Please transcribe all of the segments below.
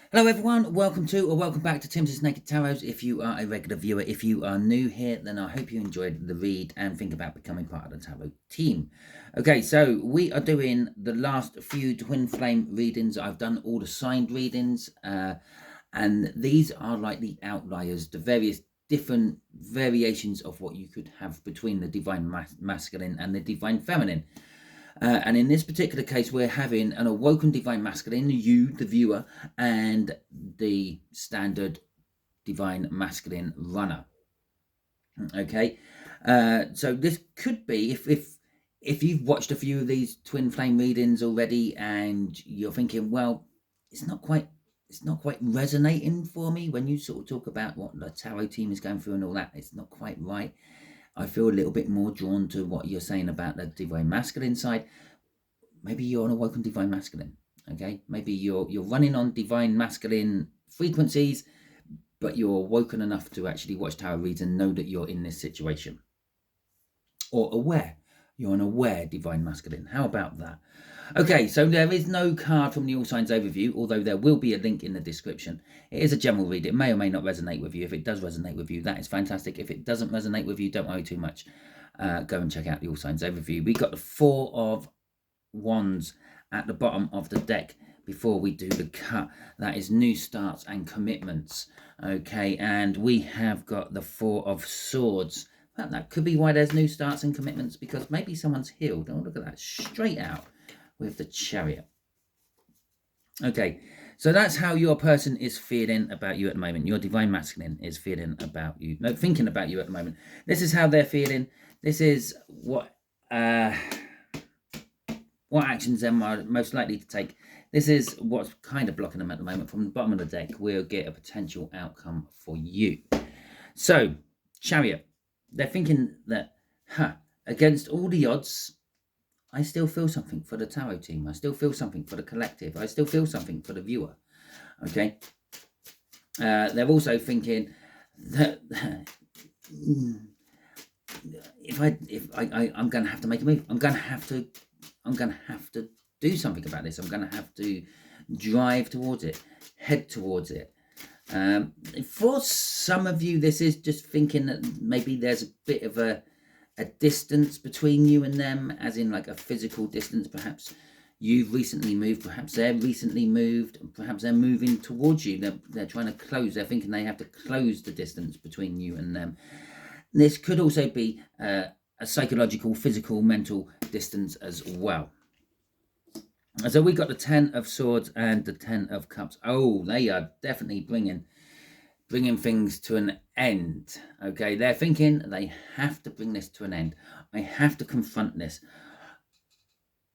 Hello everyone, welcome to or welcome back to Timsy Naked Tarot. If you are a regular viewer, if you are new here, then I hope you enjoyed the read and think about becoming part of the tarot team. Okay, so we are doing the last few twin flame readings. I've done all the signed readings, and these are like the outliers, the various different variations of what you could have between the divine masculine and the divine feminine. And in this particular case, we're having an awoken divine masculine, you, the viewer, and the standard divine masculine runner. Okay, so this could be if you've watched a few of these twin flame readings already, and you're thinking, well, it's not quite resonating for me when you sort of talk about what the tarot team is going through and all that. It's not quite right. I feel a little bit more drawn to what you're saying about the divine masculine side. Maybe you're an awoken divine masculine. Okay, maybe you're running on divine masculine frequencies, but you're awoken enough to actually watch tarot reads and know that you're in this situation, or aware. You're an aware divine masculine. How about that? Okay, so there is no card from the All Signs overview, although there will be a link in the description. It is a general read. It may or may not resonate with you. If it does resonate with you, that is fantastic. If it doesn't resonate with you, don't worry too much. Go and check out the All Signs overview. We got the Four of Wands at the bottom of the deck before we do the cut. That is new starts and commitments. Okay, and we have got the Four of Swords. Well, that could be why there's new starts and commitments, because maybe someone's healed. Oh, look at that, straight out with the Chariot. Okay, so that's how your person is feeling about you at the moment. Your divine masculine is feeling about you, no, thinking about you at the moment. This is how they're feeling. This is what actions they're most likely to take. This is what's kind of blocking them at the moment. From the bottom of the deck, we'll get a potential outcome for you. So, Chariot, they're thinking that, against all the odds, I still feel something for the tarot team. I still feel something for the collective. I still feel something for the viewer. Okay. They're also thinking that I'm going to have to make a move. I'm going to have to do something about this. I'm going to have to drive towards it, head towards it. For some of you, this is just thinking that maybe there's a bit of a distance between you and them, as in like a physical distance. Perhaps you've recently moved, perhaps they're recently moved, perhaps they're moving towards you. They're trying to close. They're thinking they have to close the distance between you and them. This could also be a psychological, physical, mental distance as well. So we got the 10 of Swords and the 10 of Cups. Oh, they are definitely bringing things to an end. Okay, they're thinking they have to bring this to an end. I have to confront this.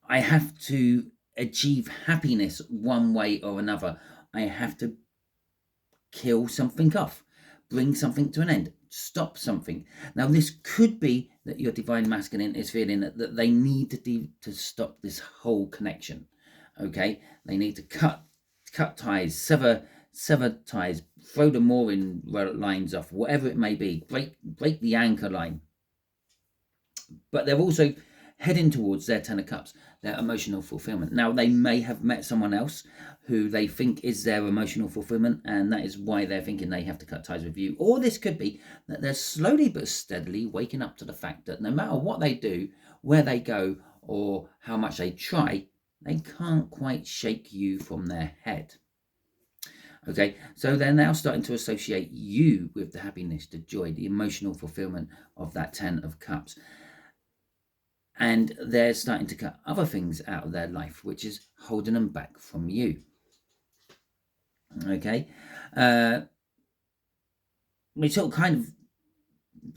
I have to achieve happiness one way or another. I have to kill something off, bring something to an end, stop something. Now, this could be that your divine masculine is feeling that they need to stop this whole connection. Okay, they need to cut ties, sever ties, throw the mooring lines off, whatever it may be, break the anchor line. But they're also heading towards their 10 of Cups, their emotional fulfillment. Now, they may have met someone else who they think is their emotional fulfillment, and that is why they're thinking they have to cut ties with you. Or this could be that they're slowly but steadily waking up to the fact that no matter what they do, where they go, or how much they try, they can't quite shake you from their head. Okay, so they're now starting to associate you with the happiness, the joy, the emotional fulfillment of that 10 of Cups. And they're starting to cut other things out of their life, which is holding them back from you. Okay, we sort of kind of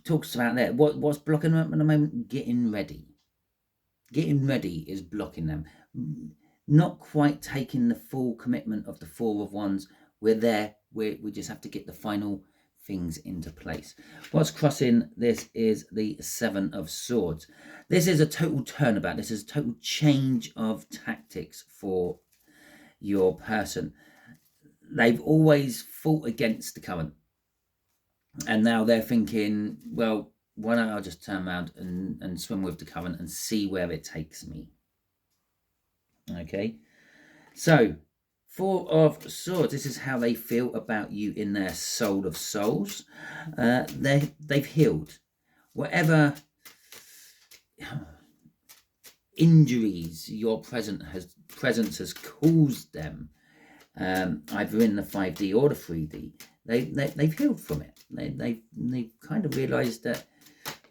talks about that. What's blocking them at the moment? Getting ready. Getting ready is blocking them. Not quite taking the full commitment of the Four of Wands. We're there. We just have to get the final things into place. What's crossing this is the 7 of Swords. This is a total turnabout. This is a total change of tactics for your person. They've always fought against the current, and now they're thinking, well, why don't I just turn around and swim with the current and see where it takes me. Okay, so Four of Swords. This is how they feel about you in their soul of souls. They've healed whatever injuries your presence has caused them, either in the 5D or the 3D. They've healed from it. They've kind of realised that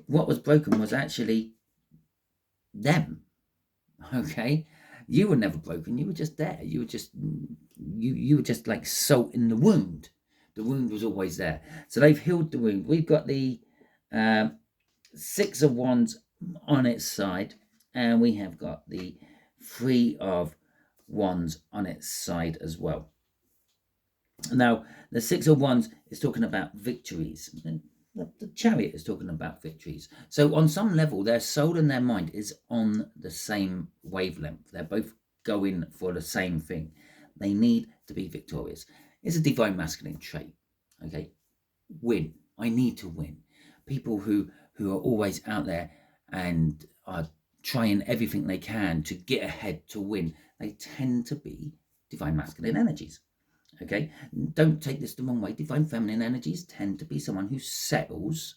what was broken was actually them. Okay, you were never broken. You were just there. You were just you were just like salt in the wound. The wound was always there. So they've healed the wound. We've got the Six of Wands on its side, and we have got the Three of Wands on its side as well. Now, the Six of Wands is talking about victories. The Chariot is talking about victories. So on some level, their soul and their mind is on the same wavelength. They're both going for the same thing. They need to be victorious. It's a divine masculine trait. Okay, win. I need to win. People who are always out there and are trying everything they can to get ahead, to win, they tend to be divine masculine energies. Okay, don't take this the wrong way. Divine feminine energies tend to be someone who settles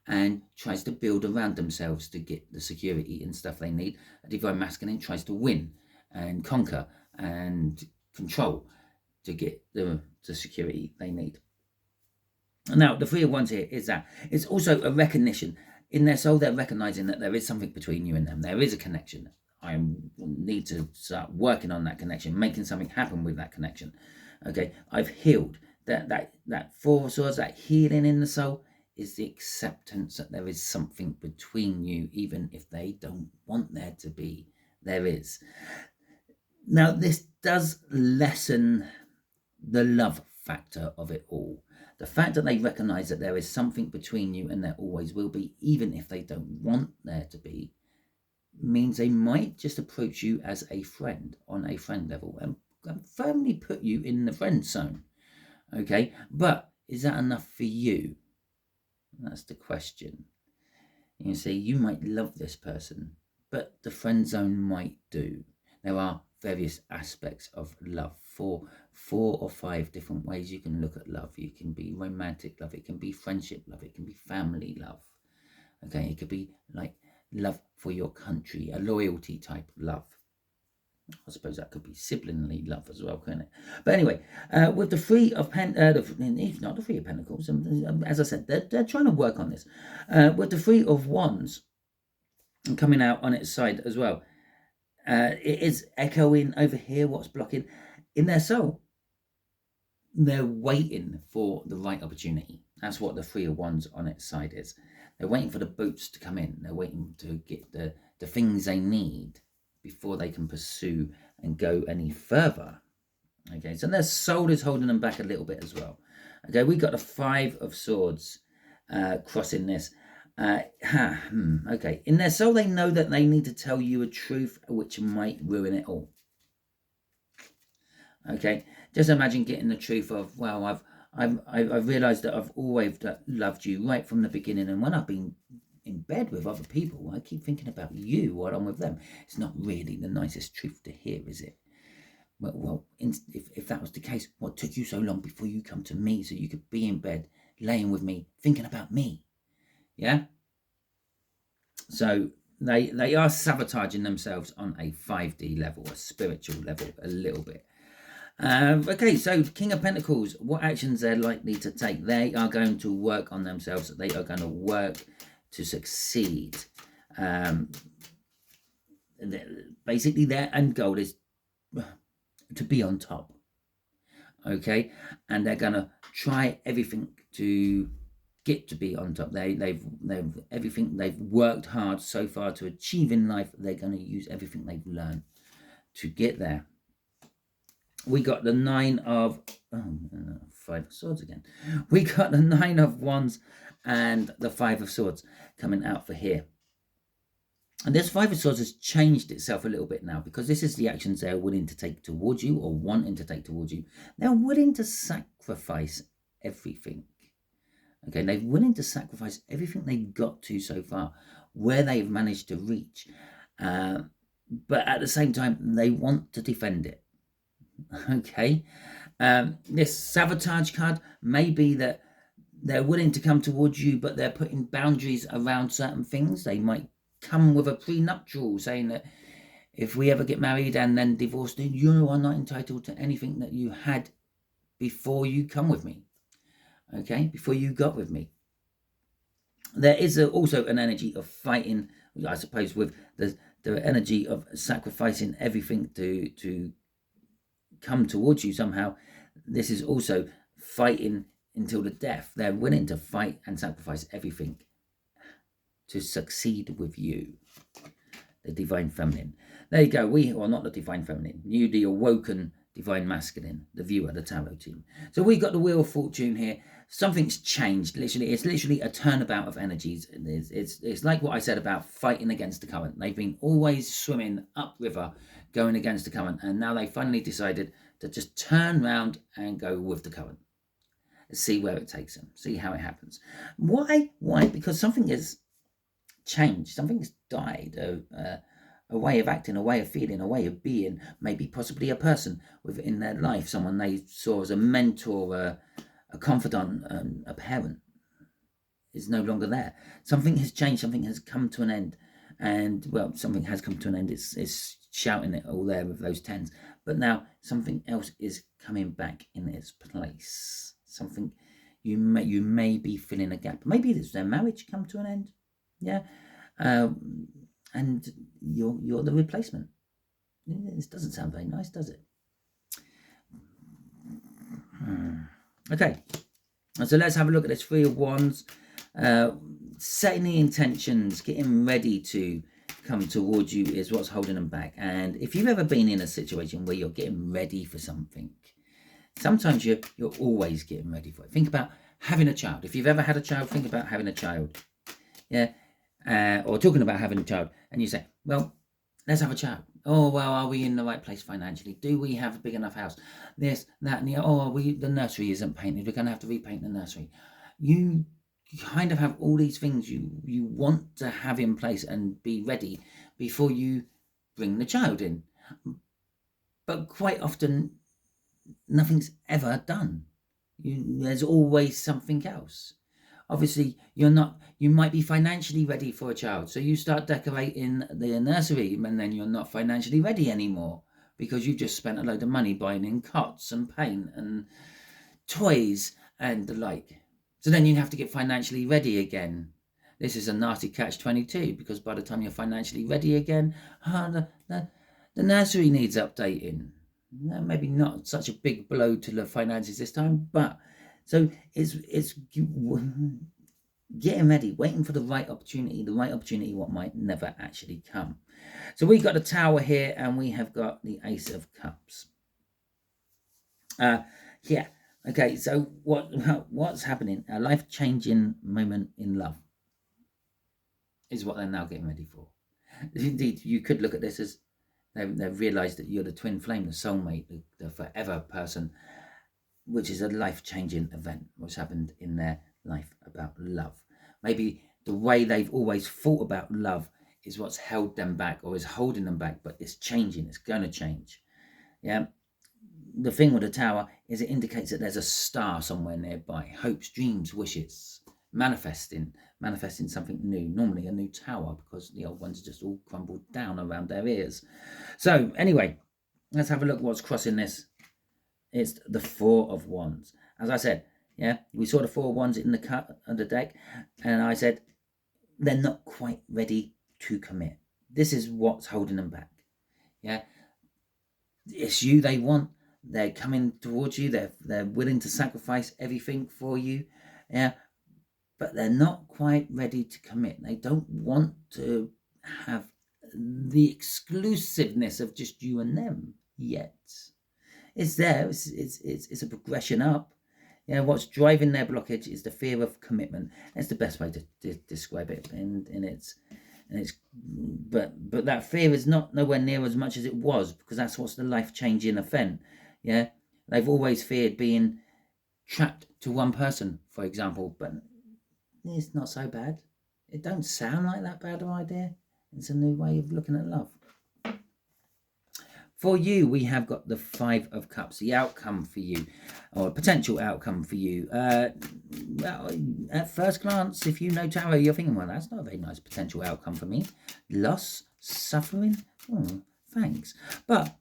and tries to build around themselves to get the security and stuff they need. A divine masculine tries to win and conquer and control to get the security they need. Now, the Three of Wands here is that it's also a recognition. In their soul, they're recognizing that there is something between you and them. There is a connection. I need to start working on that connection, making something happen with that connection. Okay, I've healed. That Four of Swords, that healing in the soul, is the acceptance that there is something between you, even if they don't want there to be. There is. Now, this does lessen the love factor of it all. The fact that they recognize that there is something between you and there always will be, even if they don't want there to be, means they might just approach you as a friend on a friend level and firmly put you in the friend zone. Okay, but is that enough for you? That's the question. You see, you might love this person, but the friend zone might do. There are various aspects of love. Four or five different ways you can look at love. You can be romantic love, it can be friendship love, it can be family love. Okay, it could be like love for your country, a loyalty type love. I suppose that could be siblingly love as well, couldn't it? But anyway, with the Three of not the Three of Pentacles, as I said, they're trying to work on this. With the Three of Wands coming out on its side as well, it is echoing over here what's blocking in their soul. They're waiting for the right opportunity. That's what the Three of Wands on its side is. They're waiting for the boots to come in. They're waiting to get the things they need before they can pursue and go any further. Okay, so their soul is holding them back a little bit as well. Okay, we got the Five of Swords crossing this. Okay, in their soul they know that they need to tell you a truth which might ruin it all. Okay, just imagine getting the truth of, well, I've realised that I've always loved you right from the beginning, and when I've been in bed with other people, I keep thinking about you while I'm with them. It's not really the nicest truth to hear, is it? Well, if that was the case, what took you so long before you come to me so you could be in bed, laying with me, thinking about me? Yeah? So they are sabotaging themselves on a 5D level, a spiritual level, a little bit. Okay, so King of Pentacles, what actions they're likely to take? They are going to work on themselves. They are going to work to succeed. Basically, their end goal is to be on top. Okay, and they're going to try everything to get to be on top. They've everything they've worked hard so far to achieve in life. They're going to use everything they've learned to get there. We got the Nine of Five of Swords again. We got the Nine of Wands and the Five of Swords coming out for here. And this Five of Swords has changed itself a little bit now, because this is the actions they're willing to take towards you, or wanting to take towards you. They're willing to sacrifice everything. Okay, they're willing to sacrifice everything they've got to so far, where they've managed to reach. But at the same time, they want to defend it. Okay. This sabotage card may be that they're willing to come towards you, but they're putting boundaries around certain things. They might come with a prenuptial saying that if we ever get married and then divorced, you are not entitled to anything that you had before you come with me. Okay, before you got with me. There is also an energy of fighting, I suppose, with the energy of sacrificing everything to come towards you somehow. This is also fighting until the death. They're willing to fight and sacrifice everything to succeed with you. The divine feminine. There you go. Not the divine feminine. You, the awoken divine masculine, the viewer, the tarot team. So we got the Wheel of Fortune here. Something's changed. Literally, it's literally a turnabout of energies. It's like what I said about fighting against the current. They've been always swimming upriver, going against the current, and now they finally decided to just turn round and go with the current. See where it takes them. See how it happens. Why? Because something has changed. Something has died. A way of acting, a way of feeling, a way of being, maybe possibly a person within their life, someone they saw as a mentor, a confidant, a parent, is no longer there. Something has changed, something has come to an end. And, well, something has come to an end. It's shouting it all there with those tens. But now something else is coming back in its place. Something you may be filling a gap. Maybe it's their marriage come to an end. Yeah. And you're the replacement. This doesn't sound very nice, does it? Okay, so let's have a look at this Three of Wands. Setting the intentions, getting ready to come towards you is what's holding them back. And if you've ever been in a situation where you're getting ready for something, sometimes you're always getting ready for it. Think about having a child. If you've ever had a child, think about having a child. Yeah. Or talking about having a child, and you say, well, let's have a child. Oh, well, are we in the right place financially? Do we have a big enough house? This, that, and the other. Oh, the nursery isn't painted. We're going to have to repaint the nursery. You kind of have all these things you want to have in place and be ready before you bring the child in. But quite often, nothing's ever done. There's always something else. Obviously, you might be financially ready for a child, so you start decorating the nursery, and then you're not financially ready anymore because you just spent a load of money buying in cots and paint and toys and the like. So then you have to get financially ready again. This is a nasty catch-22, because by the time you're financially ready again, the nursery needs updating. Maybe not such a big blow to the finances this time, but so it's getting ready, waiting for the right opportunity what might never actually come. So we got the Tower here, and we have got the Ace of Cups. Yeah. Okay, so what's happening? A life-changing moment in love is what they're now getting ready for. Indeed, you could look at this as they've realised that you're the twin flame, the soulmate, the forever person, which is a life-changing event, what's happened in their life about love. Maybe the way they've always thought about love is what's held them back, or is holding them back, but it's changing. It's going to change. Yeah. The thing with the Tower is it indicates that there's a star somewhere nearby. Hopes, dreams, wishes, manifesting something new. Normally a new tower, because the old ones just all crumbled down around their ears. So anyway, let's have a look what's crossing this. It's the Four of Wands. As I said, yeah, we saw the Four of Wands in the cut of the deck, and I said they're not quite ready to commit. This is what's holding them back. Yeah, it's you they want. They're coming towards you. They're willing to sacrifice everything for you. Yeah, but they're not quite ready to commit. They don't want to have the exclusiveness of just you and them yet. It's there. It's a progression up. You know, what's driving their blockage is the fear of commitment. That's the best way to describe it. But that fear is not nowhere near as much as it was, because that's what's the life-changing event. Yeah, they've always feared being trapped to one person, for example, but it's not so bad. It don't sound like that bad of an idea. It's a new way of looking at love. For you, we have got the Five of Cups, the outcome for you, or potential outcome for you. Well, at first glance, if you know tarot, you're thinking, well, that's not a very nice potential outcome for me. Loss, suffering, thanks. But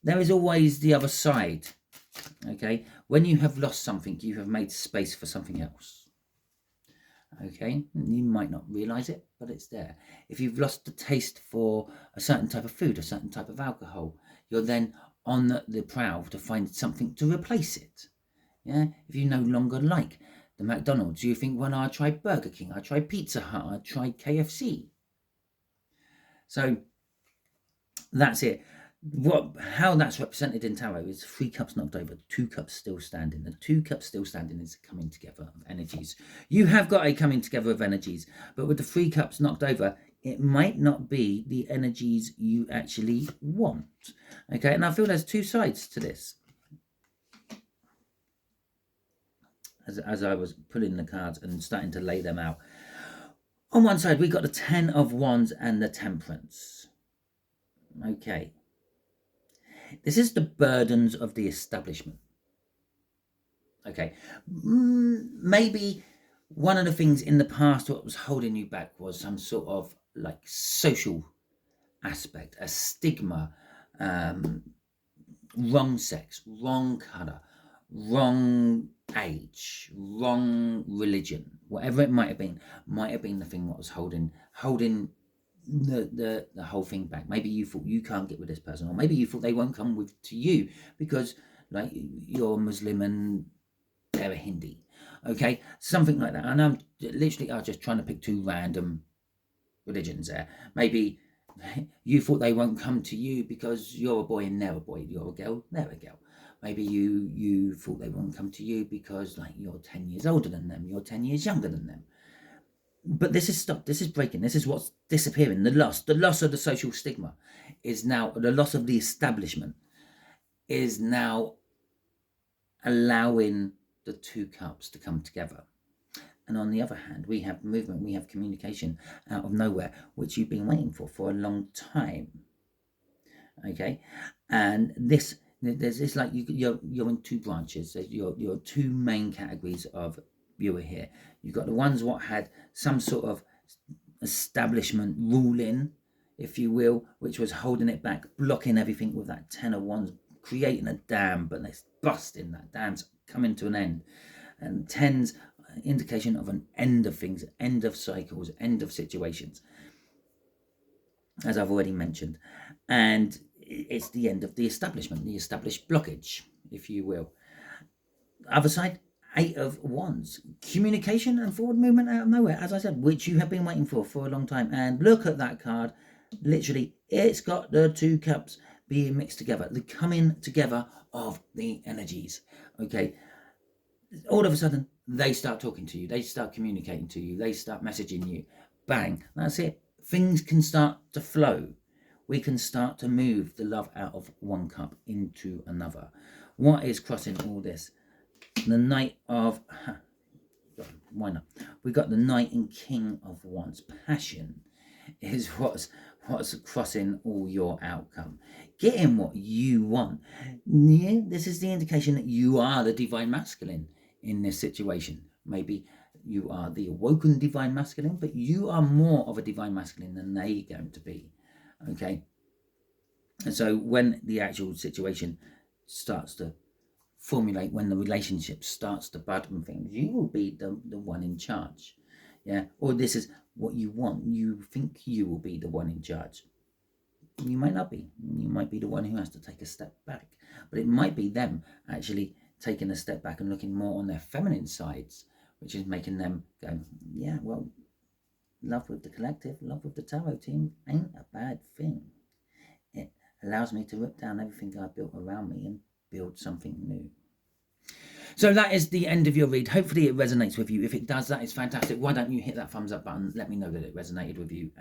there is always the other side, okay? When you have lost something, you have made space for something else. Okay, you might not realize it, but it's there. If you've lost the taste for a certain type of food, a certain type of alcohol, you're then on the prowl to find something to replace it. Yeah, if you no longer like the McDonald's, you think, well, I tried Burger King, I tried Pizza Hut, I tried KFC. So that's it. How that's represented in tarot is 3 cups knocked over, 2 cups still standing. The 2 cups still standing is a coming together of energies. You have got a coming together of energies, but with the 3 cups knocked over, it might not be the energies you actually want. Okay, and I feel there's 2 sides to this. As I was pulling the cards and starting to lay them out. On one side, we got the 10 of Wands and the Temperance. Okay. This is the burdens of the establishment. Okay. Maybe one of the things in the past what was holding you back was some sort of like social aspect, a stigma, wrong sex, wrong colour, wrong age, wrong religion, whatever it might have been the thing that was holding the whole thing back. Maybe you thought you can't get with this person, or maybe you thought they won't come to you because like you're Muslim and they're a Hindi. Okay, something like that. And I'm just trying to pick 2 random religions there. Maybe you thought they won't come to you because you're a boy and they're a boy, you're a girl, they're a girl. Maybe you thought they won't come to you because like you're 10 years older than them, you're 10 years younger than them. But this is stopped, this is breaking, this is what's disappearing. The loss of the social stigma is now, the loss of the establishment is now allowing the 2 cups to come together. And on the other hand, we have movement, we have communication out of nowhere, which you've been waiting for a long time. Okay, and there's like you're in 2 branches. There's your 2 main categories of viewer here. You've got the ones what had some sort of establishment ruling, if you will, which was holding it back, blocking everything with that 10 of Wands, creating a dam, but it's busting. That dam's coming to an end. And 10's indication of an end of things, end of cycles, end of situations, as I've already mentioned. And it's the end of the establishment, the established blockage, if you will. Other side, 8 of Wands, communication and forward movement out of nowhere, as I said, which you have been waiting for a long time. And look at that card, literally, it's got the 2 cups being mixed together, the coming together of the energies. Okay, all of a sudden they start talking to you, they start communicating to you, they start messaging you. Bang, that's it. Things can start to flow. We can start to move the love out of one cup into another. What is crossing all this? The Knight of, why not? We got the Knight and King of Wands. Passion is what's crossing all your outcome. Getting what you want. Yeah, this is the indication that you are the divine masculine in this situation. Maybe you are the awoken divine masculine, but you are more of a divine masculine than they're going to be. Okay, and so when the actual situation starts to formulate, when the relationship starts to bud and things, you will be the one in charge. Yeah, or this is what you want. You think you will be the one in charge. You might not be. You might be the one who has to take a step back, but it might be them actually taking a step back and looking more on their feminine sides, which is making them go, yeah, well, love with the collective, love with the tarot team ain't a bad thing. It allows me to rip down everything I built around me and build something new. So that is the end of your read. Hopefully it resonates with you. If it does, that is fantastic. Why don't you hit that thumbs up button? Let me know that it resonated with you.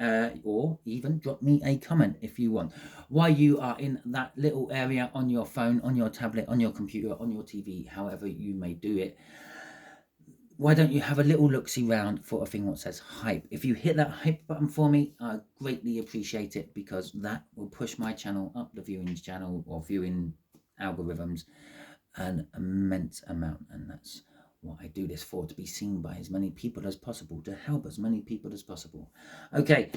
Or even drop me a comment if you want. While you are in that little area on your phone, on your tablet, on your computer, on your TV, however you may do it, why don't you have a little look-see round for a thing that says hype? If you hit that hype button for me, I greatly appreciate it, because that will push my channel up the viewing channel or viewing algorithms an immense amount. And that's what I do this for, to be seen by as many people as possible, to help as many people as possible. Okay,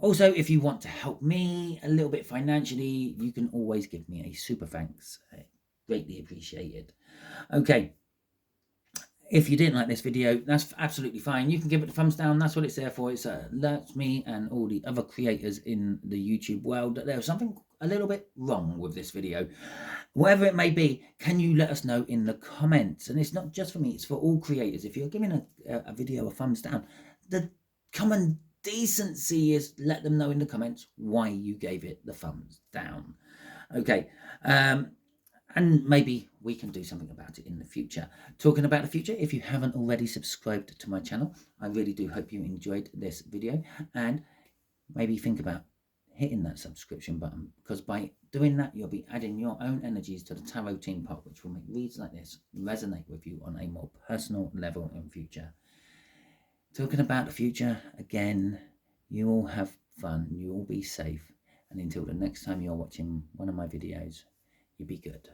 also, if you want to help me a little bit financially, you can always give me a super thanks. Greatly appreciated. Okay, if you didn't like this video, that's absolutely fine. You can give it a thumbs down. That's what it's there for. It alerts me and all the other creators in the YouTube world that there's something a little bit wrong with this video. Whatever it may be, can you let us know in the comments? And it's not just for me, it's for all creators. If you're giving a video a thumbs down, the common decency is let them know in the comments why you gave it the thumbs down. Okay, and maybe we can do something about it in the future. Talking about the future, if you haven't already subscribed to my channel, I really do hope you enjoyed this video, and maybe think about hitting that subscription button, because by doing that, you'll be adding your own energies to the tarot team pot, which will make reads like this resonate with you on a more personal level in future. Talking about the future, again, you all have fun, you all be safe, and until the next time you're watching one of my videos, you be good.